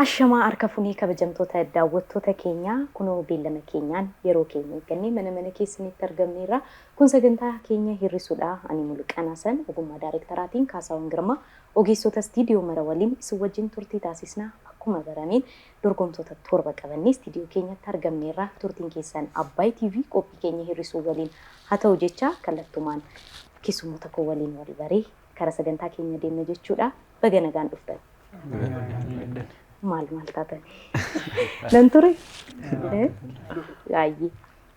Ashamaa harka funii kabajamtoota daawwattoota keenyaa kunoo beellama keenyaan yeroo keenya eeggannee mana keessanitti argamneerra kun sagantaa keenya hir'isuudha ani mulqanaasan ogummaa daayirektaraatiin Kaasaawwan Girmaa ogeessota istiidiyoo mara waliin isin wajjin turtii taasisnaa akkuma baraniin dorgomtoota torba qabannee istiidiyoo keenyatti argamneerra turtiin keessan Abbaay TV qophii keenya hir'isuu waliin haa ta'u jecha kallattumaan keessummoota koo waliin wal baree kara sagantaa keenya deemna jechuudha baga nagaan dhuftan. Maal taatan nan ture ayyi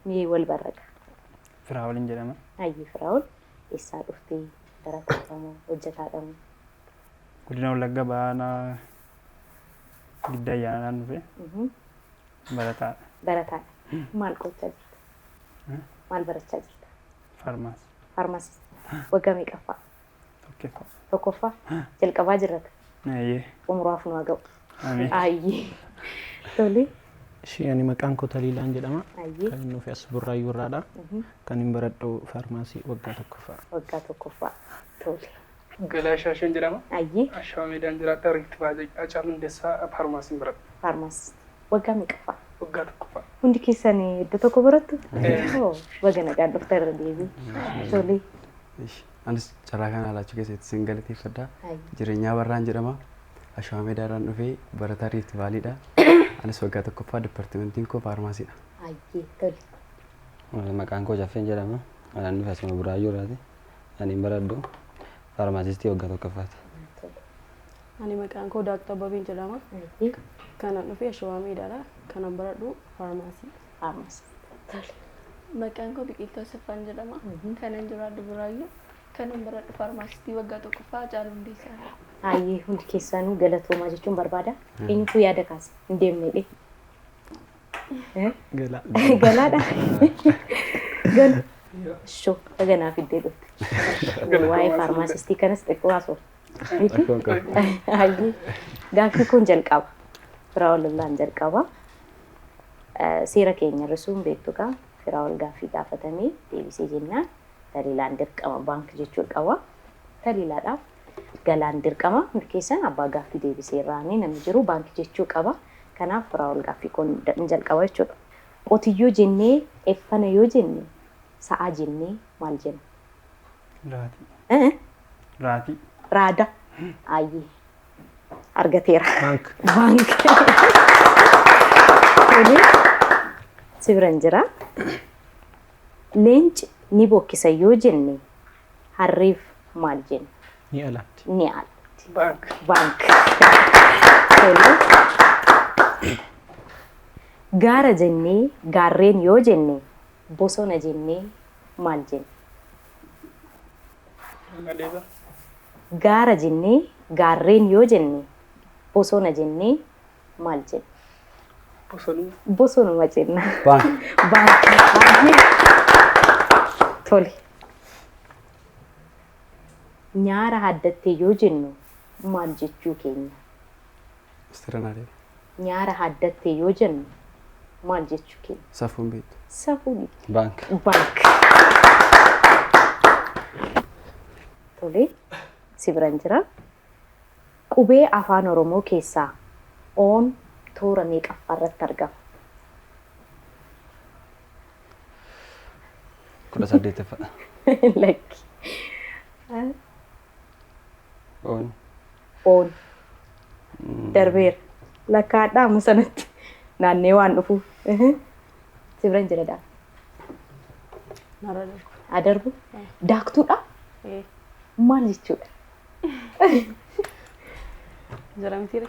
mee wal barraqa Firaawul jedhama ayyi Firaawul eessaa dhuftee barataadhamoo hojjetaadhamoo Godina Wallagga Baanaa Giddaa Ayyaanaan dhufe barataadha maal qochaa jirta maal barachaa jirta Faarmaasii waggaa meeqaffaa tokkoffaa jalqabaa jirrata umuraaf nu haa ga'u. Ayyi. Tole. Ani maqaan koo Taliilaan jedhama. Kan inni ofi as Burraayyuu irraadha. Kan inni baradhu faarmaasii waggaa tokkoffaa. Waggaa tokkoffaa. Tole. Galaa Shaasheen jedhama. Ayyi. Ashawaa Meedaan jiraadha. Riikti Baajaa Caaluu Hundeessaa faarmaasiin baradha. Faarmaasii. Waggaa meeqaffaa? Waggaa tokkoffaa. Hundi keessan iddoo tokko barattu? Baga nagaan dhufta irra deebii. Tole. Anis carraa kana alaachuu keessatti sin galateeffadha. Jireenyaa Barraan jedhama. Ashawaa Meedaadhaan dhufee barataa Riifti Vaaliidha. Anis waggaa tokkoffaa dipartimentiin koo faarmaasiidha. Ayyi. Tole. Maqaan koo Jaffeen jedhama. Anaan dhufe asuma Burraayyuu irraati. Ani baradhu faarmaasistii waggaa tokkoffaati. Ani maqaan koo Daaktaa Babiin jedhama. Kanan dhufe Ashawaa Meedaadha. Kanan baradhu faarmaasii. Maqaan koo Biqiltuu Saffaan jedhama. Kanan jiraadhu Burraayyuu. Kanan baradhu faarmaasistii waggaa tokkoffaa Caaluu Hundeessaa. Ayyi hundi keessanuu galatoomaa jechuun barbaada. Eenyutu yaada kaase hin deemnedhe. Galaadha. Gala. Shoo baganaaf iddee dhufte. Waa'ee faarmaasistii kanas xiqqoo haasofte. Ayyi gaaffii kun jalqaba. Firaawul Lollaan jalqaba. Seera keenya hir'isuun beektu kaa Firaawul gaaffii gaafatamee deebisee jennaan Taliilaan dirqama baankii jechuun qaba. Taliilaadhaaf galaan dirqama hundi keessan abbaa gaaffii deebisee irraanii namni jiru baankii jechuu qaba. Kanaaf Firaawul gaaffii kun jalqaba jechuudha. Qotiyyoo jennee effana yoo jenne sa'a jennee maal jenna? Raatii. Raada. Ayyi. Argateera. Baank. Sibiran jira. Leenci ni bokkisa yoo jenne harreef maal jenna? Ni alatti. Ni alatti. Baank. Gaara jennee gaarreen yoo jenne bosona jennee maal jenna? Gaara jennee gaarreen yoo jenne bosona jennee maal jenna? Bosonuma jenna. Baank. Tole. Nyaara haddattee yoo jennu maal jechuu keenya? Nyaara haddattee yoo jennu maal jechuu keenya? Safuun beektu. Safuun. Baank. Tole. Sibiran jira. Qubee afaan Oromoo keessaa oon toora meeqaffaa irratti argama? 18ffaa. Lakki. Oon. Darbeera. Lakkaadhaa musanatti naannee waan dhufuuf. Sibiran jira daa. Adarbu. Daaktuudha. Maal jechuudha? Jaramtire.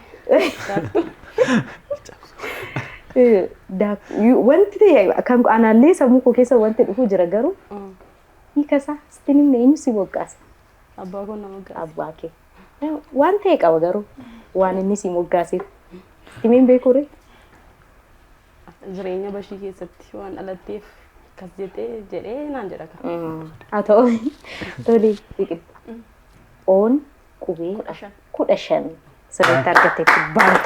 Wanti ta'e kan anallee sammuu koo keessa wanti dhufu jira garuu hiikasaa sitiin eenyu si moggaasa? Abbaa koo na moggaasa. Abbaa kee. Waan ta'e qaba garuu waan inni si moggaaseef himeen beekure? Jireenya bashii keessatti waan dhalatteef kas jedhee naan jedha kan. Haa ta'u tole biqiltuu. Oon qubee 15 sirriitti argateetti baank.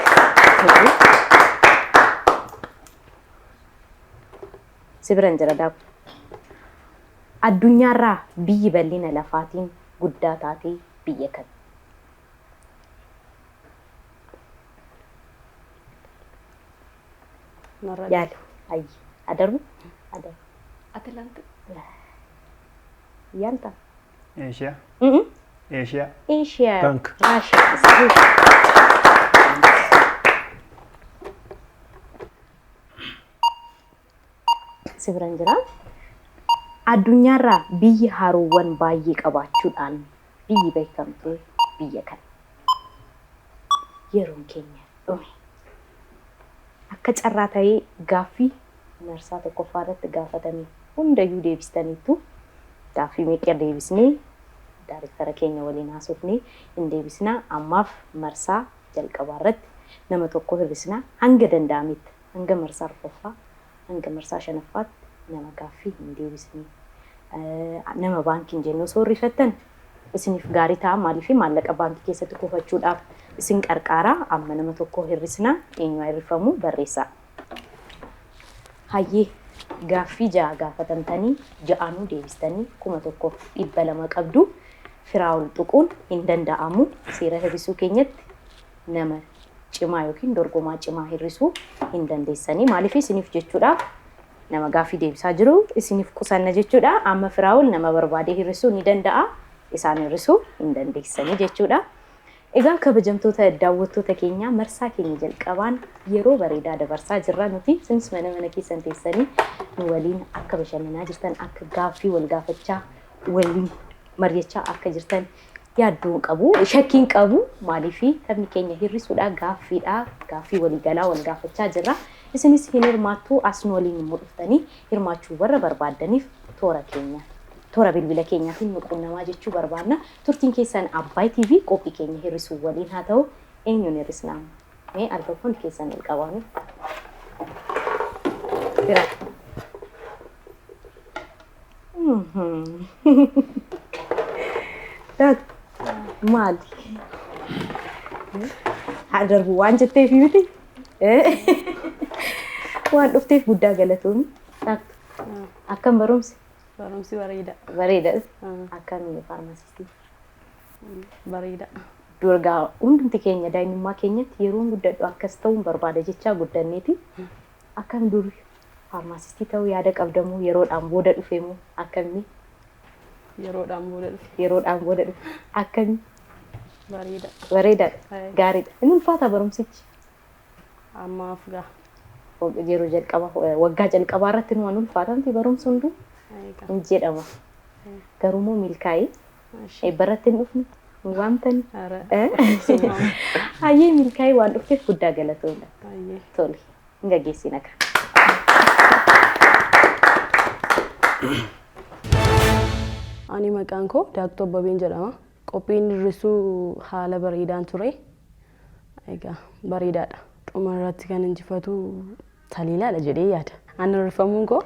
Sibiran jira daaku. Addunyaarraa biyyi bal'ina lafaatiin guddaa taatee biyya kam? narra Yaalu. Ayyi. Adarbu. Adarbu. Atlanta. Yaalta. Eeshiyaa. Mhm. Eeshiyaa. Asia. Bank. Russia. Sahih. Sibiran jira. Addunyaarraa biyyi haroowwan baay'ee qabaachuudhaan biyyi beekamtee biyya kana. Yeroon keenya dhume. Akka carraa ta'ee gaaffii marsaa tokkoffaa irratti gaafatanii hundayyuu deebistaniitu gaaffii meeqa deebisnee daayirektara keenya waliin haasofnee hin deebisnaa ammaaf marsaa jalqabaa irratti nama tokko hir'isnaa hanga danda'ametti hanga marsaa arfaffaa hanga marsaa shanaffaatti nama gaaffii hin deebisnee nama baankiin jennuu soorrifattan isiniif gaarii ta'a maaliif maallaqa baankii keessatti kuufachuudhaaf isin qarqaaraa amma nama tokko hir'isnaa eenyu hir'ifamu barreessaa. Hayyee gaaffii ja'a gaafatamtanii ja'anuu deebistanii 1,200 qabdu firaa'ol tuquun hin danda'amu seera hir'isuu keenyatti nama cimaa yookiin dorgomaa cimaa hir'isuu hin dandeessanii maaliif isiniif jechuudhaaf nama gaaffii deebisaa jiru isiniif qusanna jechuudha amma firaa'ol nama barbaadee hir'isuu ni danda'a isaan hir'isuu hin dandeessanii jechuudha. Egaa kabajamtoota daawwattoota keenya marsaa keenya jalqabaan yeroo bareedaa dabarsaa jirra nuti isinis mana keessan teessanii nu waliin akka bashannanaa jirtan akka gaaffii wal gaafachaa waliin mari'achaa akka jirtan yaaddoon qabu shakkiin qabu maaliif taphni keenya hir'isuudha gaaffii waliigalaa wal gaafachaa jirra isinis hin hirmaattuu as nu waliin mul'iftanii hirmaachuu warra barbaadaniif toora bilbila keenyaatiin nu qunnamaa jechuu barbaadna turtiin keessan Abbaay TV qophii keenya hir'isuu waliin haa ta'u eenyuun hir'isnaa mee albaafon keessan ol qabaame bira maali haa darbu waan jetteef miti waan dhufteef guddaa galatoomi akkam barumsi barumsi bareeda. Bareeda. Akkamiin faarmaasistii. Bareeda. Durgaa hundumti keenya daa'imummaa keenyatti yeroon guddadhu akkas ta'uun barbaada jechaa guddanneeti. Akkam dur faarmaasistii ta'uu yaada qabdamu yeroodhaan booda dhufeemu akkami? Yeroodhaan booda dhufe. Yeroodhaan booda dhufe akkami? Bareeda. Bareeda. Gaariidha. Inni ulfaata barumsichi. Ammaaf gaa. Yeroo jalqabaa waggaa jalqabaa irratti nu waan ulfaatamti barumsi hunduu. Hin jedhama. Garumoo milkaa'ee baratti hin dhufne hin waamtani. Hayyee milkaa'ee waan dhufteef guddaa galatoodha. Tole hin gaggeessina kan. Ani maqaan koo Daaktuu Abbabeen jedhama. Qophiin hir'isuu haala bareedaan ture. Egaa bareedaadha. Dhuma irratti kan injifatu taliilaadha jedhee yaada. Ani hir'ifamuun koo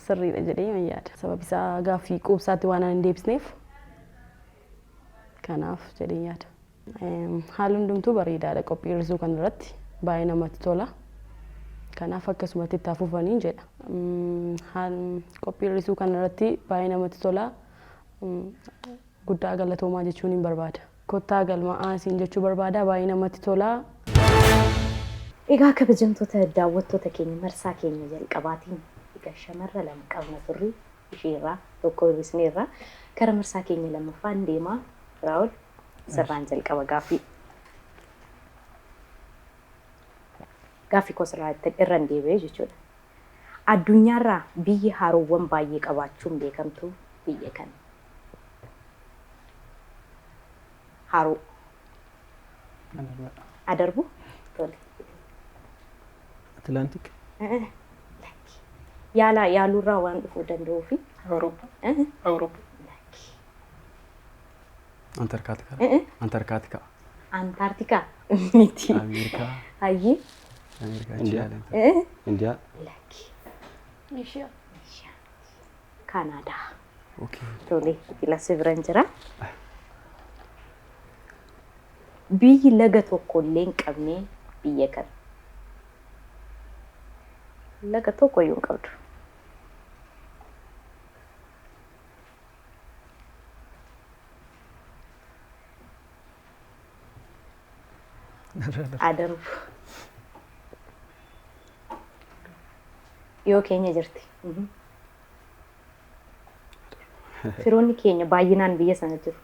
sirriidha jedhee yaada. Sababni isaa gaaffii quubsaatti waan hin deebisneef kanaaf jedhee yaada. Haalli hundumtuu bareedaadha qophii hir'isuu kan irratti baay'ee namatti tola. Kanaaf akkasumatti itti fufanii jedha. Qophii hir'isuu kan irratti baay'ee namatti tola. Guddaa galatoomaa jechuun hin barbaada. Kottaa galma'aa siin jechuu barbaada baay'ee namatti tola. Egaa kabajamtoota daawwattoota keenya marsaa keenya jalqabaatiin egaa shamarra lama qabna turre isheerraa tokko hir'isneerra gara marsaa keenya lammaffaan deemaa Firaa'ol sirraan jalqaba gaaffii kosirraa irra deebi'ee jechuudha. Addunyaarraa biyyi haroowwan baay'ee qabaachuun beekamtu biyya kana. Haroo. Adarbu. Tole. Atlantik. Yaalurraa waan dhufuu danda'uu fi. Awurooppaa. Antarkaatika. Antarktika. Miti. Ameerikaa. Hayyee. Indiyaa. Eeshiyaa. Kanaadaa. Okay. Tole filasa biran jira. Biyyi laga tokko illee hin qabne biyya kana. Laga tokko iyyuu hin qabdu. Adarbu. Yoo keenya jirti. Firoonni keenya baay'inaan biyya sana jiru.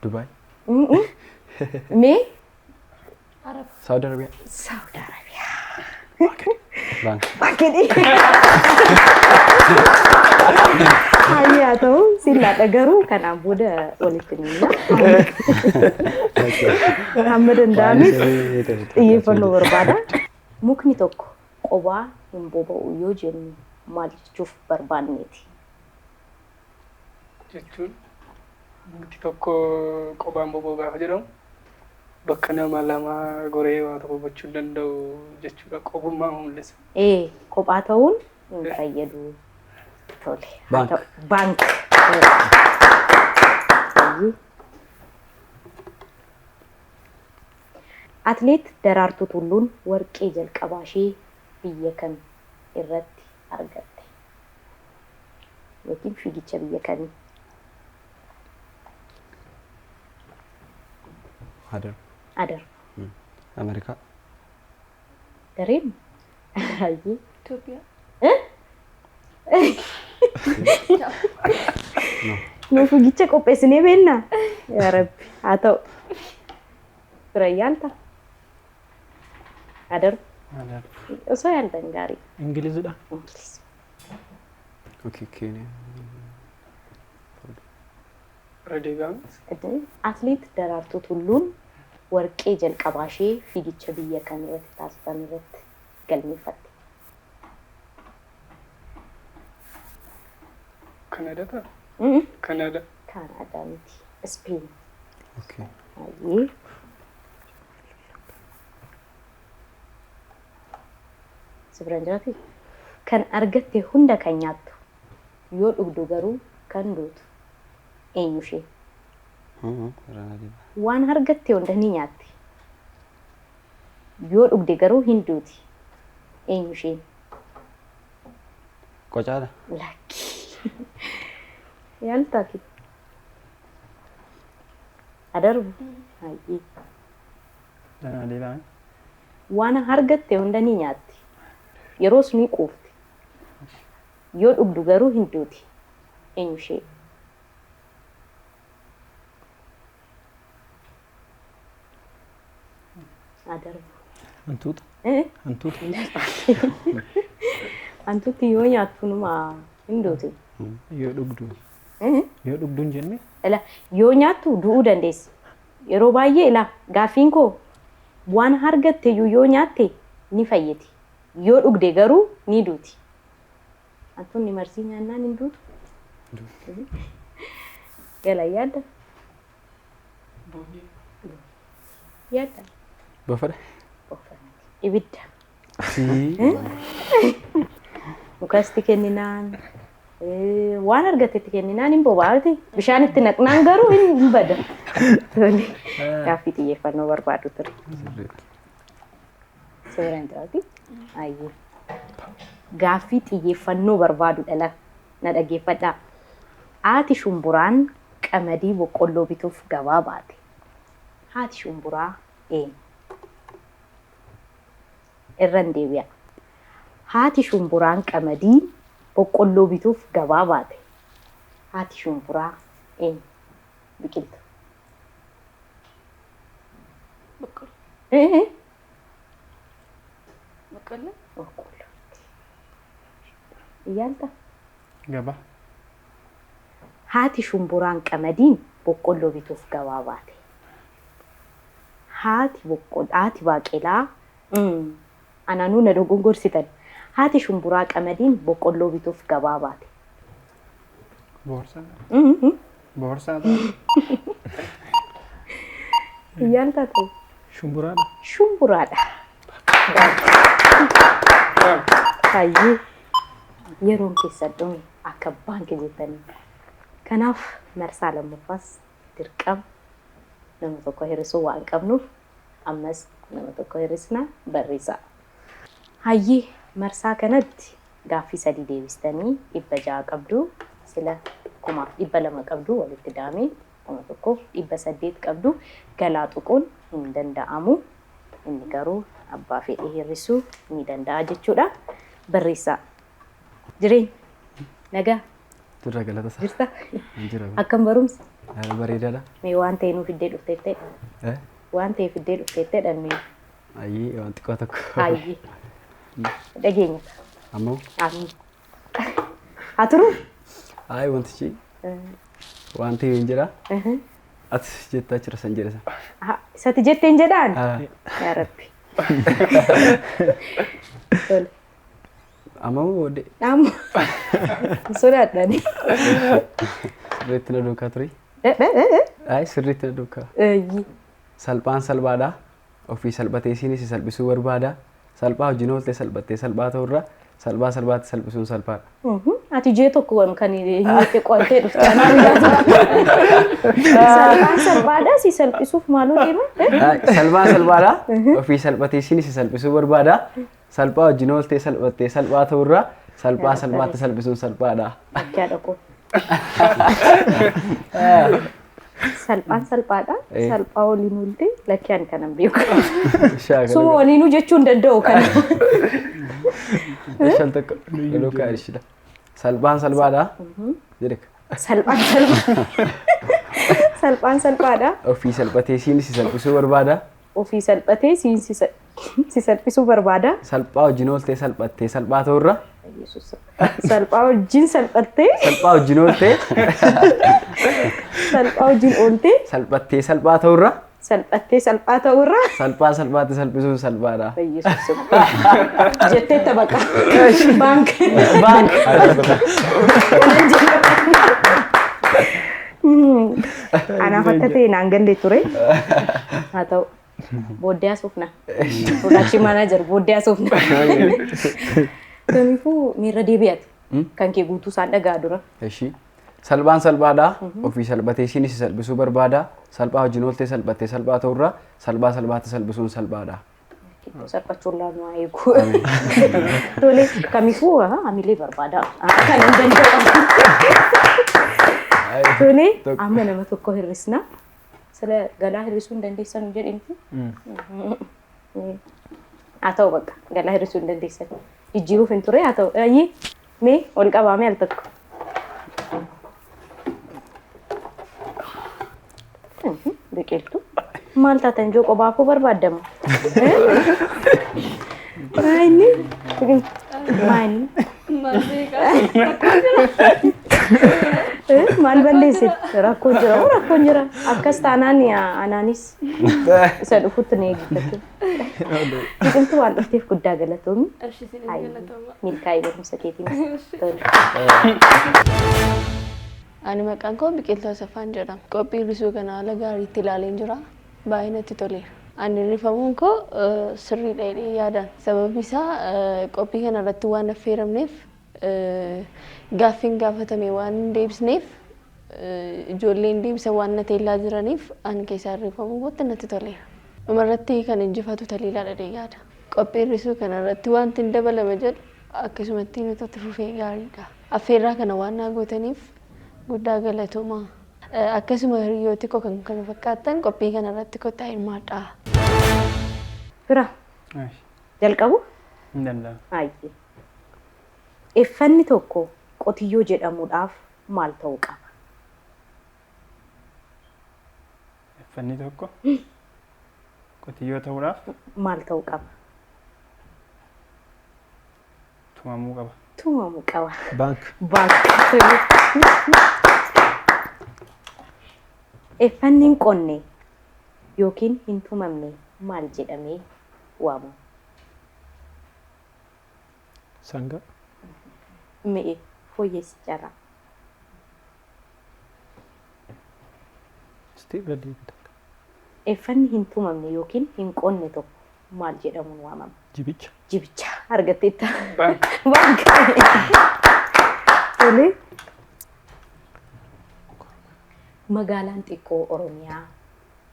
Dubai. Mee? Saudi Arabia. Saudi Arabia. Bank. Bakkeedhi. Hayyaa ta'u sillaadha garuu kanaan booda walitti miila. Hamma danda'amis xiyyeeffannoo barbaada. Mukni tokko qobaa hin boba'u yoo jennu maal jechuuf barbaanneeti? jechuun mukti tokko qobaan boba'u gaafa jedhamu bakka nama lama goree waa tokko gochuu danda'u jechuudha. Qobummaa mul'isa. Kophaa ta'uun hin fayyadu. Tole. Bank. Bank. Atleet Daraartuu Tulluun warqee jalqabaa ishee biyya kam irratti argatte? Yookiin fiigicha biyya kamii? Adar. Adar. Amerika. Dareem? Hayyee. Itoophiyaa. Nu fiigicha qopheessinee beennaa? Yaa Rabbi haa ta'u. Bira yaalta? Adar. Osoo yaaltan gaarii. Ingilizidha. Ingiliz. Okay, Kenya. Redeegaams. Atleet Daraartuu Tulluun warqee jalqabaa ishee fiigicha biyya kam irratti taasifame irratti galmeeffatte? Kanada. Kanada. Kanada miti. Spain. Okay. Hayyee. Sibiran jiraati? Kan argatte hunda kan nyaattu yoo dhugdu garuu kan duutu eenyu ishee? Waan argatte hunda ni nyaatti. Yoo dhugde garuu hin duuti. Eenyu ishee? Qocaadha. Lakki. Yaaltaaki. Adarbu. Hayyee. Danaa deebi'aa. Waan argatte hunda ni nyaatti. Yeroo suni quufti. Yoo dhugdu garuu hin duuti. Eenyu ishee? Adarbu. Hantuuta. Hantuuta. Hantuuti yoo nyaattu numa hin duuti. Yoo dhugdu. Yoo dhugdu hin jenne. Yoo nyaattu du'uu dandeessi. Yeroo baay'ee gaaffiin koo waan argatte yoo nyaatte ni fayyiti. Yoo dhugde garuu ni duuti. Hantuunni marsii nyaannaan hin duutu. Gala yaadda. Yaadda. Bofada. Ibidda. Mukasti kenninaan. Waan argatetti kenninaan hin boba'aati. Bishaan itti naqnaan garuu hin bada. Gaaffii xiyyeeffannoo barbaadu ture. Seeraan jiraati. Hayyee. Gaaffii xiyyeeffannoo barbaadu dhala. Na dhaggeeffadhaa. Haati shumburaan qamadii boqqolloo bituuf gabaa baate. Haati shumburaa eenyu? Irran deebi'a. Haati shumburaan qamadii boqqolloo bituuf gabaa baate. Haati shumburaa eenyu? Biqiltu. Boqqolloo. Boqqolloo. Boqqolloo. Iyaalta. Gabaa. Haati shumburaan qamadiin boqqolloo bituuf gabaa baate. Haati baaqelaa anaanuu na dogongorsitan. Haati shumburaa qamadiin boqqolloo bituuf gabaa baate. Boorsaa. Boorsaa. Iyaalta ta'u. Shumburaadha. Shumburaadha. Hayyee. Yeroon keessa dhume akka baankii jettanii. Kanaaf marsaa lammaffaas dirqama nama tokko hir'isuu waan qabnuuf ammas nama tokko hir'isnaa barreessaa. Hayyee marsaa kanatti gaaffii 3 deebistanii 600 qabdu sila 200 qabdu walitti daamee nama tokkoof 800 qabdu galaa tuquun hin danda'amu. Inni garuu abbaa fedhii hir'isuu ni danda'a jechuudha. barreessaa. Jireenya nagaa Turra galata isaa. jirta? Jira. Akkam barumsa? Bareedaadha. Mee waan ta'e nuuf iddee dhufteettedha. Waan ta'eef iddee dhufteettedha mee. Ayyee waan xiqqoo tokko. Ayyee. Dhageenya. Ammoo. Amiin. Haa turuu? Ayi wantichi waan ta'e hin jira. Ati jettaa jira san jedhe san. Isatti jetteen jedhaan? Yaa Rabbi. Tole. Amma boodde. Amma. Sodaadhaani. Sirriitti na duukaa ture. Ayi sirriitti na duukaa. Salphaan salphaadha. Ofii salphatee isinis salphisuu barbaada. Salphaa hojii oolte salphattee salphaa ta'urra salphaa salphaatti salphisuun salphaadha. Ati jee tokko waan kan hiitte qo'attee dhufte. Salphaan salphaadha si salphisuuf maaloo deema? Salphaan salphaadha. Ofii salphatee isinis salphisuu barbaada. Salphaa hojii oolte salphattee salphaa ta'urra salphaa salphaatti salphisuun salphaadha. Akkaa dhaqoo. Salphaan salphaadha. Salphaa waliin oolte lakkiyaan kanan beeku. Suma waliinuu jechuun danda'u kana. Shan tokko yeroo kaa ishidha. Salphaan salphaadha. Jedheka. Salphaan salphaa. Salphaan salphaadha. Ofii salphatee isinis salphisuu barbaada. Ofii salphatee si salphisuu barbaada. Salphaa hojiin ooltee salphattee salphaa ta'urra. Salphaa hojiin salphattee. Salphaa hojiin ooltee. Salphaa hojiin ooltee. Salphattee salphaa ta'urra. Salphattee salphaa ta'urra. Salphaa salphaatti salphisuun salphaadha. Jettee taphaqa. Baank. Baank. Anaaf akka ta'e naan galle ture. Haa ta'u. Booddee asuufna. Production manager booddee asuufna. Kamiifuu miirra deebi'ate. Kan kee guutuu isaan dhagaa dura. Eshi. Salphaan salphaadha. Ofii salphatee isinis salphisuu barbaada. Salphaa hojiin ooltee salphattee salphaa ta'urra salphaa salphaatti salphisuun salphaadha. Salphachuun laanuu eegu. Tole kamiifuu hamilee barbaada. Kan hin danda'amu. Tole amma nama tokko hir'isna. Sila galaa hir'isuu hin dandeessan jedhinti. Haa ta'u bakka galaa hir'isuu hin dandeessan. Jijjiiruuf hin ture haa ta'u. Ayyee mee ol qabaamee al tokko. Biqiltuu maal taatan joo qobaafuu barbaadamu? Maali? Maali? Maal balleessite? Rakkoon jira moo rakkoon jira? Akkas taanaan anaanis isa dhufutti na eeggifatu. Biqiltuu waan dhufteef guddaa galatoomi. Milkaa'ii barumsa keetiinis. Ani maqaan koo Biqiltuu Asaffaan jedhama. Qophii hir'isuu kana haala gaariitti ilaaleen jira. Baay'ee natti toleera. Ani hir'ifamuun koo sirriidha jedhee yaadaan. Sababni isaa qophii kana irratti waan affeeramneef gaaffiin gaafatame waan hin deebisneef ijoolleen deebisa waan na teellaa jiraniif ani keessaa hir'ifamuu kootti natti toleera. Dhumarratti kan injifatu taliilaadha jedhee yaada. Qophii hir'isuu kana irratti wanti hin dabalama jedhu akkasumatti nuti itti fufee gaariidha. Affeerraa kana waan naa gootaniif guddaa galatooma. Akkasuma hiriyooti koo kan kana fakkaatan qophii kana irratti kottaa hirmaadha. Fira jalqabu? Hin danda'amu. Ayyee. Effanni tokko qotiyyoo jedhamuudhaaf maal ta'uu qaba? Effanni tokko qotiyyoo ta'uudhaaf maal ta'uu qaba? tumamuu qaba. Tumamuu qaba. Baank. Baank. Effanni hin qonne yookiin hin tumamne maal jedhamee waamama? Sanga. Mee fooyyessi jara. Steve Radley. Effanni hin tumamne yookiin hin qonne tokko maal jedhamuun waamama? Jibicha. Jibicha argatteetta. Baank. Tole. Magaalaan xiqqoo Oromiyaa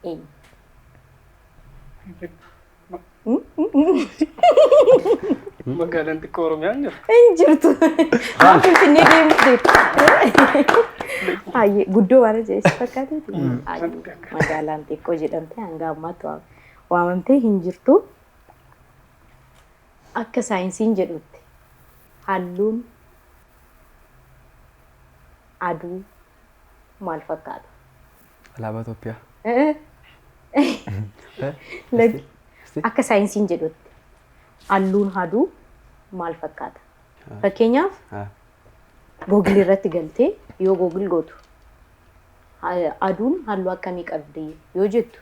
eenyu? Magaalaan xiqqoo Oromiyaan jiru. Hin jirtu. Finfinnee deemteetti. Ayyee guddoo waan jedhesi fakkaateeti. Magaalaan xiqqoo jedhamtee hanga ammaatti waamamtee hin jirtu. Akka saayinsiin jedhutti halluun aduu maal fakkaata? Alaabaa Itoophiyaa. Akka saayinsiin jedhutti halluun aduu maal fakkaata? Fakkeenyaaf Google irratti galtee yoo Google gootu aduun halluu akkamii qabdi yoo jettu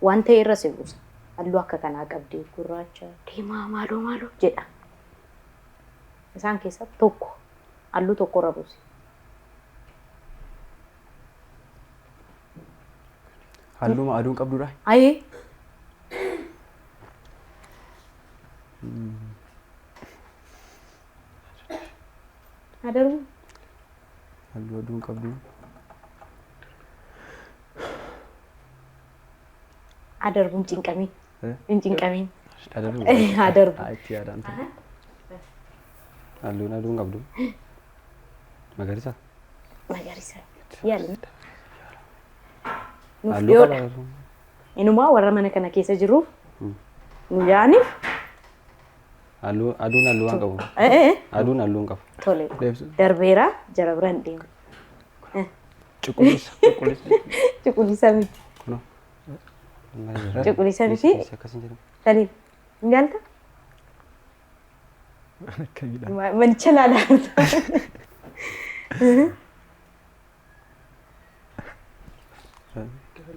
waan ta'e irra si buusa. Halluu akka kanaa qabdi gurraacha diimaa maaloo jedha. Isaan keessaa tokko halluu tokko irra buusi. Halluu aduun qabdudha. Ayee. Adarbu. Halluu aduun qabdu. Adarbuun cinqamii. Cinqamii. Adarbu. Adarbu. Itti yaadaan ta'e. Halluun aduun qabdu. Magariisa. Magariisa. Yaalni. Halluu qaba. Inumaa warra mana kana keessa jiruuf nu yaaniif Aduun halluu waan qabu. Aduun halluu hin qabu. tole darbeera jara biraan deema. Cuquliisa. Cuquliisa miti. Cuquliisa miti. Akkasiin jedhamu. Taliin hin jaalta? Akka jedha. Manicha laalaa.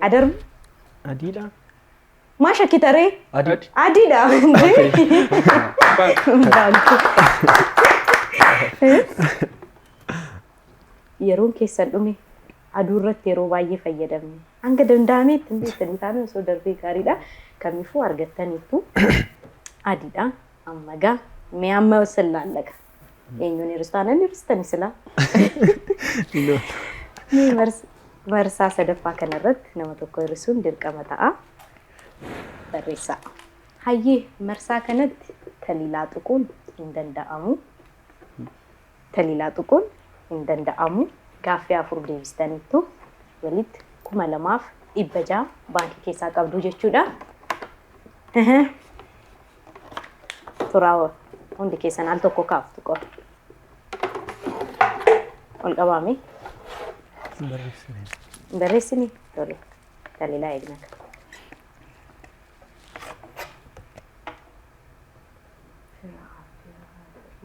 Adarbu. Adiidha. Maa shakkitaree? Adii. Adiidha. Yeroon keessan dhume aduu irratti yeroo baay'ee fayyadamne. Hanga danda'ametti hin beektanii taane osoo darbee gaariidha. Kamiifuu argattaniitu adiidha. Ammagaa mee amma sillaallaqa. Eenyuun hiristaanan hiristani silaa. Marsaa sadaffaa kanarratti nama tokko hirisuun dirqama ta'a. Barreessaa. Hayyee marsaa kanatti taliilaa tuquun hin danda'amu. Taliilaa tuquun hin danda'amu. Gaaffii 4 deebistaniittu walitti 2,600 baankii keessaa qabdu jechuudha. Turaa hundi keessan al tokko kaaftu qaba. Ol qabaame. Barreessini. Tole. Taliilaa eegnaka.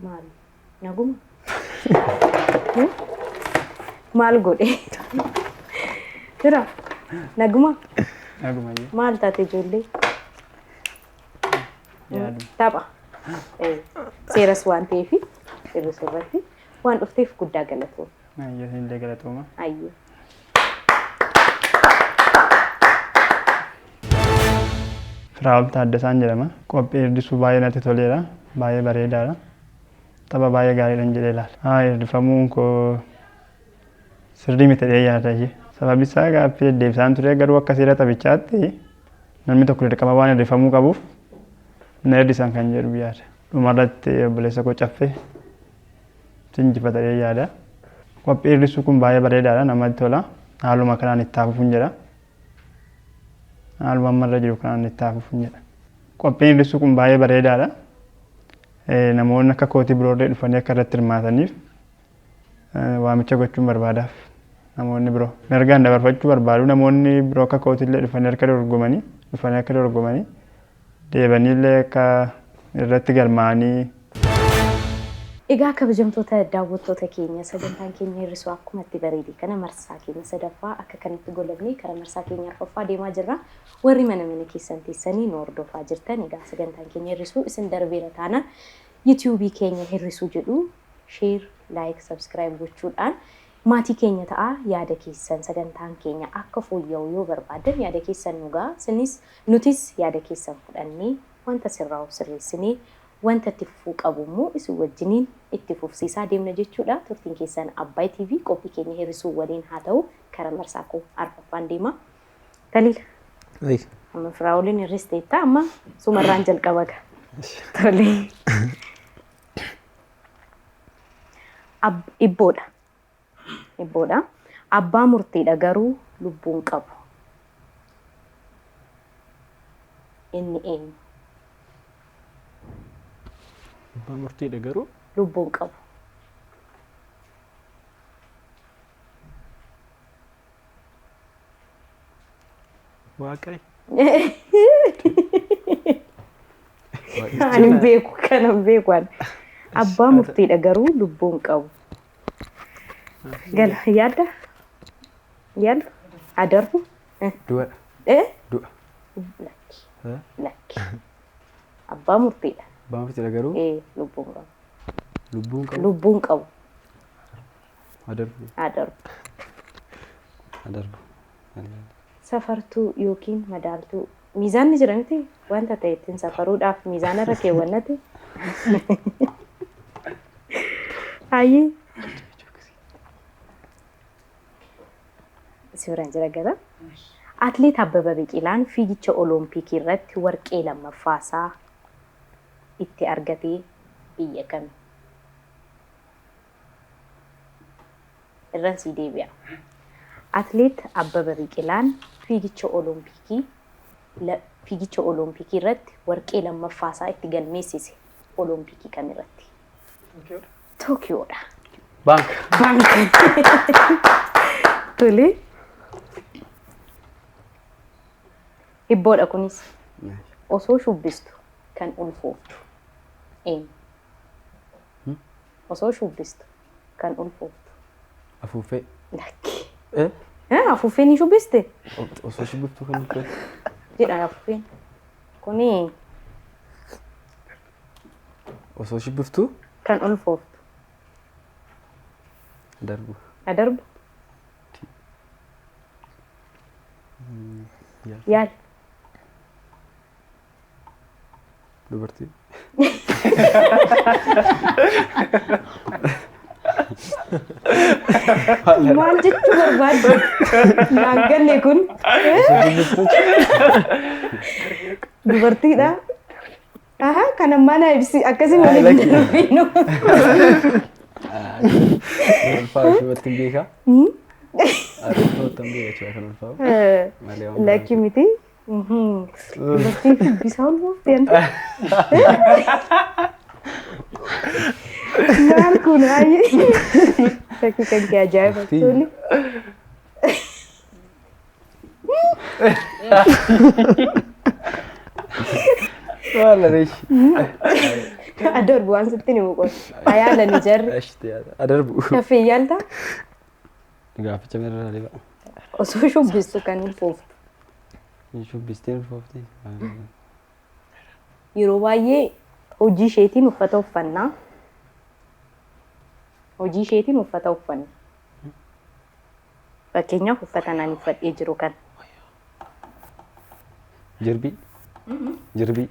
Maal? Naguma? Maal godhe? Tira. Naguma? Naguma. Maal taate ijoollee? Yaadu. Tapha. Seeras waan ta'eef sirriisu irratti waan dhufteef guddaa galatoom. Ayyo illee galatooma. Ayyo. Firaa'ol Taaddasaan jedhama. Qophii hir'isuu baay'ee natti toleera. Baay'ee bareedaadha. Tapha baay'ee gaariidhaan jedhee ilaala. Hir'ifamuun koo sirrii miti jedhee yaada. Sababi isaa gaaffii deebisaan ture garuu akka seera taphichaatti namni tokko dirqama waan hir'ifamuu qabuuf na hir'isan kan jedhu yaada. Dhumarratti obboleessa koo caffee injifata jedhee yaada. Qophii hir'isuu kun baay'ee bareedaadha. Namatti tola. Haaluma kanaan itti hafuuf jedha. Haaluma ammarra jiru kanaan itti hafuuf jedha. Qophiin hir'isuu kun baay'ee bareedaadha. Namoonni akka kootii biroollee dhufanii akka irratti hirmaataniif waamicha gochuun barbaadaaf. Namoonni biroo mirgaan dabarfachuu barbaadu. Namoonni biroo akka kootiillee dhufanii akka dorgomanii deebaniillee akka irratti galmaa'anii. Egaa kabajamtoota daawwattoota keenya sagantaan keenya hir'isuu akkuma itti bareedee kana marsaa keenya sadaffaa akka kanatti golabnee karaa marsaa keenya arfaffaa deemaa jirra. Warri mana keessan teessanii nu hordofaa jirtan egaa sagantaan keenya hir'isuu isin darbeera taana YouTube keenya hir'isuu jedhu share, like, subscribe gochuudhaan maatii keenya ta'a. Yaada keessan sagantaan keenya akka fooyya'u yoo barbaadan yaada keessan nugaa nutis yaada keessan fudhannee wanta sirraa'u sirreessinee wanta itti fufuu qabu immoo isin wajjiniin itti fufsiisaa deemna jechuudha. Turtiin keessan Abbaay TV qophii keenya hir'isuu waliin haa ta'u karaa marsaa koo arfaffaan deema. Taliila. Amma Firaa'oliin hir'isteetta amma sumarraan jalqaba ga. Tole. Ibboodha. Ibboodha. Abbaa murtiidha garuu lubbuun qabu. Inni eenyu? Abbaa murtiidha garuu lubbuun qabu. Waaqai. Ani beeku kana beeku an. Abbaa murtiidha garuu lubbuun qabu. Gala yaadda? Yaadda? Adarbu? Dua. Dua. Lakki. Abbaa murtiidha. Abbaa murtiidha garuu lubbuun qabu. lubbuun qabu. Lubbuun qabu. Adarbu. Adarbu. Adarbu. Safartuu yookiin madaaltuu miizaanni jira miti wanta ta'e ittiin safaruudhaaf miizaana irra keewwannati. Hayyee. Suuraan jira gara. Atleet Abbabaa Biqilaan fiigicha Oloompiikii irratti warqee lammaffaasaa itti argatee biyya kami? Irraan sii deebi'a. Atleet Abbabaa Biqilaan fiigicha Oloompiikii irratti warqee lammaffaasaa itti galmeessise Oloompiikii kamirratti? Tookiyoodha. Bank. Tole. Hibboodha kunis. Osoo shubbistu kan ulfooftu. Osoo shubbistu kan ulfooftu. Afuuffee. Lakki. Eh? Afuuffeen ni shubbiste? Osoo shubbiftuu kan ulfooftu. Jedha afuuffeen. Kuni Osoo shubbiftuu kan ulfooftu. Adarbu. Adarbu. Yaal. Dubartii. Maal jechuu barbaadde? Naanganne kun. Dubartiidha. Aha, kan ammaa na ibsi akkasii waliin jiru. Ulfaa shubatti hin beekaa. Adarbu beekaa kan ulfaa. Lakki miti. Dubartii shubbisaa ulfoofte. Maal kun hayyee. Fakkii kan kee ajaa'iba tole. Wala reeshi. Adarbu waan sitti ni muqoon. Ayaalani jarri. Adarbu. Kaffee yaalta? Gaaficha meerra dhiba. Osoo shubbistu kan ulfooftu. Shubbistee ulfoofte. Yeroo baay'ee hojii isheetiin uffata uffannaa. Hojii isheetiin uffata uffanna. Fakkeenyaaf uffata naan uffadhee jiru kan. Jirbii. Jirbii.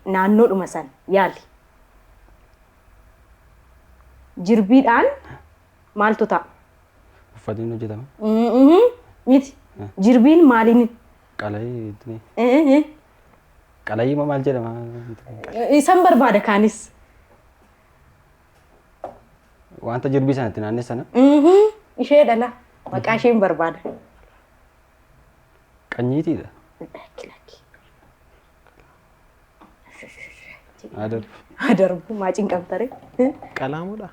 Naannoodhuma san yaali. Jirbiidhaan maaltu ta'a? Uffatiin hojjetama. Miti. Jirbiin maaliin? Qalayii. Qalayii maal jedhama? Isan barbaada kaanis. Wanta jirbii sanatti naannessana. Ishee dhala. Maqaa isheen barbaada. Qanyiitiidha. Adarbu. Adarbu maa cinqabtare? Qalaamuudha.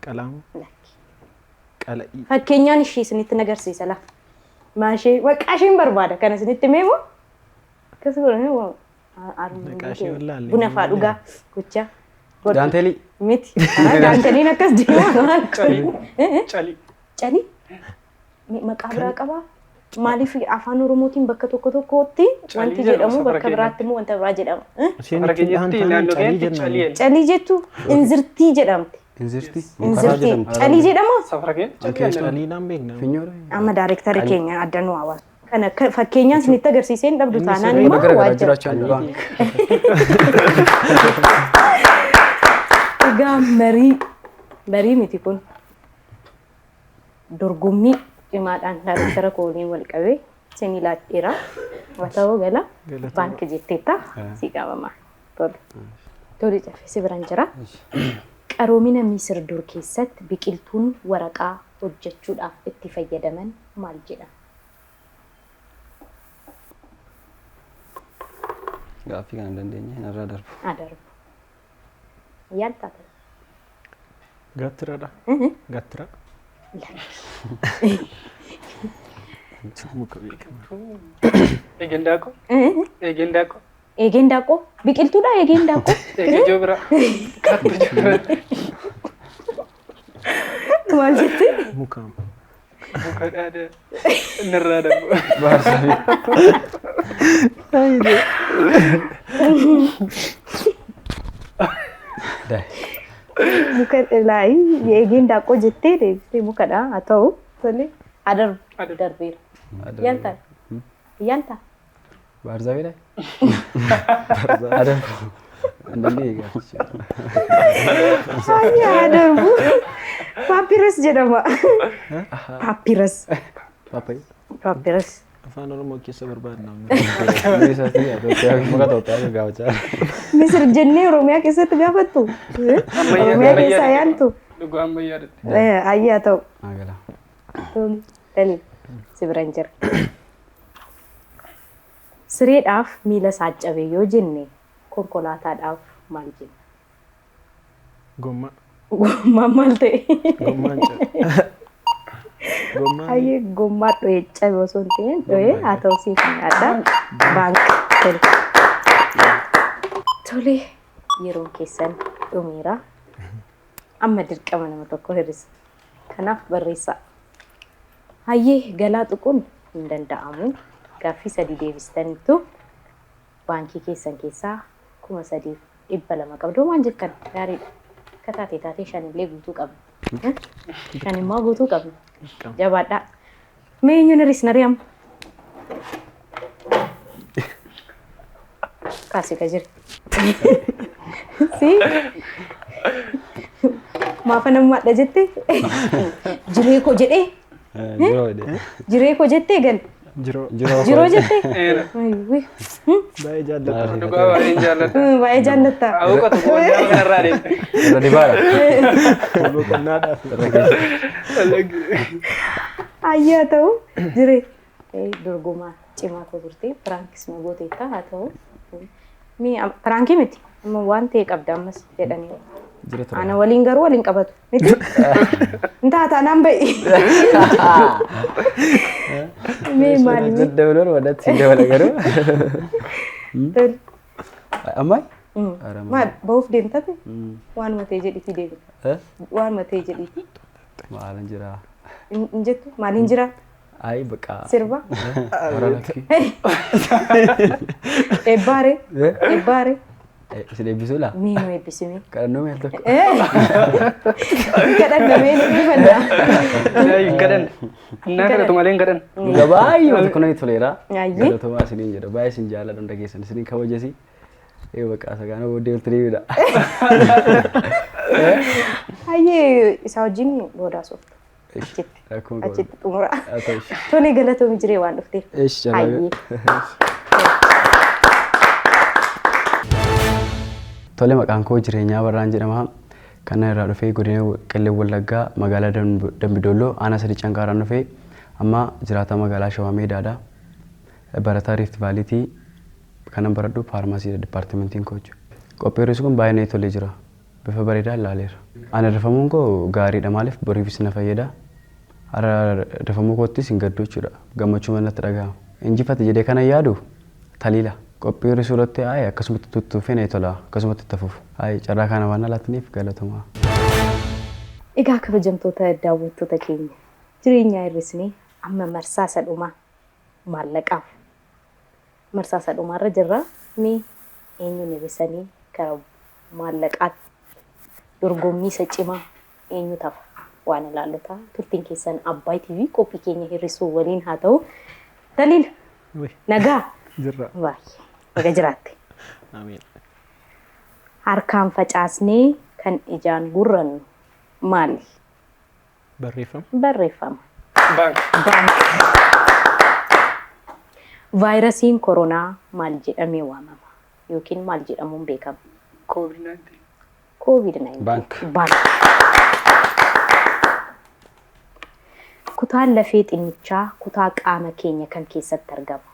Qalaamu. Qala'ii. Fakkeenyaan ishee isinitti nagarsiisa la. Maashee maqaa isheen barbaada kana isinitti meemoo? Akkasii godhanii buna fa'aa dhugaa gochaa. Daanteelii. Miti. Daanteeliin akkas deemaa. Cali. Cali? Maqaa biraa qabaa? Maaliif afaan Oromootiin bakka tokko tokkotti wanti jedhamu bakka biraatti immoo wanta biraa jedhama. Calii jettu inzirtii jedhamti. Inzirtii. Inzirtii. Calii jedhama? Caliidhaan beekna. Amma daareektarii keenya addanuu hawaasa. Kana fakkeenyaan isinitti agarsiisee hin dhabdu taanaan immoo waajjira. Egaa marii miti kun dorgommii cimaadhaan daareektara kooliin wal qabee isinii laadheera. Wata'oo gala baankii jetteetta sii qabamaa. Tole cafee biraan jira. Qaroomina Misir dur keessatti biqiltuun waraqaa hojjechuudhaaf itti fayyadaman maal jedhama? Gaaffii kana hin dandeenye irraa darbu. Adarbu. Yaaltaa Gattira da. Gattira. Muka beekamaa. Eegeen daakoo. Eegeen daakoo. Eegeen daakoo biqiltuudha eegeen daakoo. Eegee joo bira. Kattu joo bira. Maal jettee? Muka. Muka dhaadhaa. Narraa darbu. Muka laai eegeen daakoo jettee deebistee mukadha haa ta'u tole adarbu darbeera. Yanta yanta. Barzavira. Adarbu. Andalli egaa. Adarbu. Papyrus jedhama. Papyrus. Papai. Papyrus. Afaan Oromoo keessa barbaadna. Muka Itoophiyaa gaafachaa. Misir jennee Oromiyaa keessatti gaafattu. Oromiyaa keessaa yaantu. Dhugaa ammayyaadha. Ayyaa ta'u. Agala. Daliil si biran jira. Sireedhaaf miila isaa cabee yoo jenne konkolaataadhaaf maal jenna? Gommaa. Gommaan maal ta'e? Gommaan cabe. Gommaan. Ayyee gommaa dho'ee cabe osoo hin ta'in dho'ee haa ta'u siif nyaadha. Baankii tole yeroo keessan dhumeera. Amma dirqama nama tokko hir'isa. Kanaaf barreessaa. Hayyee galaa xuquun hin danda'amu. Gaaffii sadii deebistanitu baankii keessan keessaa 3,200 qabdu waan jettan gaariidha. Akka taatee shanillee guutuu qabna. Shan immoo guutuu qabna. Jabaadhaa. Mee eenyuun hir'isna ri'am? Kaasii ka jira. Si maafa namummaadha jettee? Jiree koo jedhee? Jiree koo jettee gal? Jiroo jettee? Baay'ee jaallata. Dhugaa baay'ee jaallata. Baay'ee jaallata. Hawwa tokko wajjin kanarraa deemte. Irra dibaadha. Boqonnaadhaaf. Ayyaa ta'u jiree dorgomaa cimaa koo turte firaankis na gooteetta haa ta'u. Firaankii miti waan ta'e qabda ammas jedhanii. Ana waliin garuu waliin qabatu. Miti? Ntaata naan ba'i. Mee maali? Dabaloo wadatti si dabala garuu. Ammai? Maal bahuuf deemtate? Waan matee jedhiti deemta. Waan matee jedhiti. Maalan jira. Hin jettu maaliin jira? Ai baqa. Sirba? Oralakki. Eebbaare? Eebbaare? Si deebisuu laa? Mee nu eebbisime. Kadhannoo meel tokko. Kadhannamee nu eebbifannaa. Kadhan. Innaa kadhatu malee hin kadhan. Gabaay'ee wanti kun toleera. Ayyee. Galatomaa isiniin jedha. Baay'ee isin jaalladha hunda keessan isiniin kabajasi. Baqa sagaana booddee walitti deebiidha. Ayyee isaa wajjin boodaa sooftu. Achitti xumura. Tole galatoomi jiree waan dhufteef. Ayyee. Tole maqaan koo jireenyaa barraan jedhama. Kana irraa dhufee godina Qellem Wallaggaa magaalaa Dambidolloo aanaa sadii Canqaaraan dhufee amma jiraata magaalaa Shawaa Meedaadha. Barataa Rift Vaaliitii kanan baradhu faarmaasii dipaartimentiin koo jechuudha. Qopheessuun kun baay'ee natti tolee jira. Bifa bareedaan ilaaleera. Ani rifamuun koo gaariidha maaliif boriifis na fayyada. Har'a rifamuu koottis hin gaddu jechuudha. Gammachuu natti dhagahama. Injifate jedhee kana yaadu taliila. Qophii suuratti akkasumatti tuttuufee na tola akkasumatti tafuuf carraa kana waan alaataniif galatooma. Egaa kabajamtoota daawwattoota keenya jireenyaa hir'isnee amma marsaa sadhumaa maallaqaaf marsaa sadhumaarra jirra mee eenyuun hir'isanii karaa maallaqaatti dorgommii isa cimaa eenyu tafa waan ilaallotaa turtiin keessan Abbaay TV qophii keenya hir'isuu waliin haa ta'u Taliila nagaa Jirra. baay'ee. Naga jiraatte. Amiin. Harkaan facaasnee kan ijaan gurrannu maali? Barreeffama. Barreeffama. Baank. Vaayirasiin koronaa maal jedhamee waamama? Yookiin maal jedhamuun beekama? COVID-19. COVID-19. Baank. Kutaan lafee xinnichaa kutaa qaama keenya kan keessatti argama?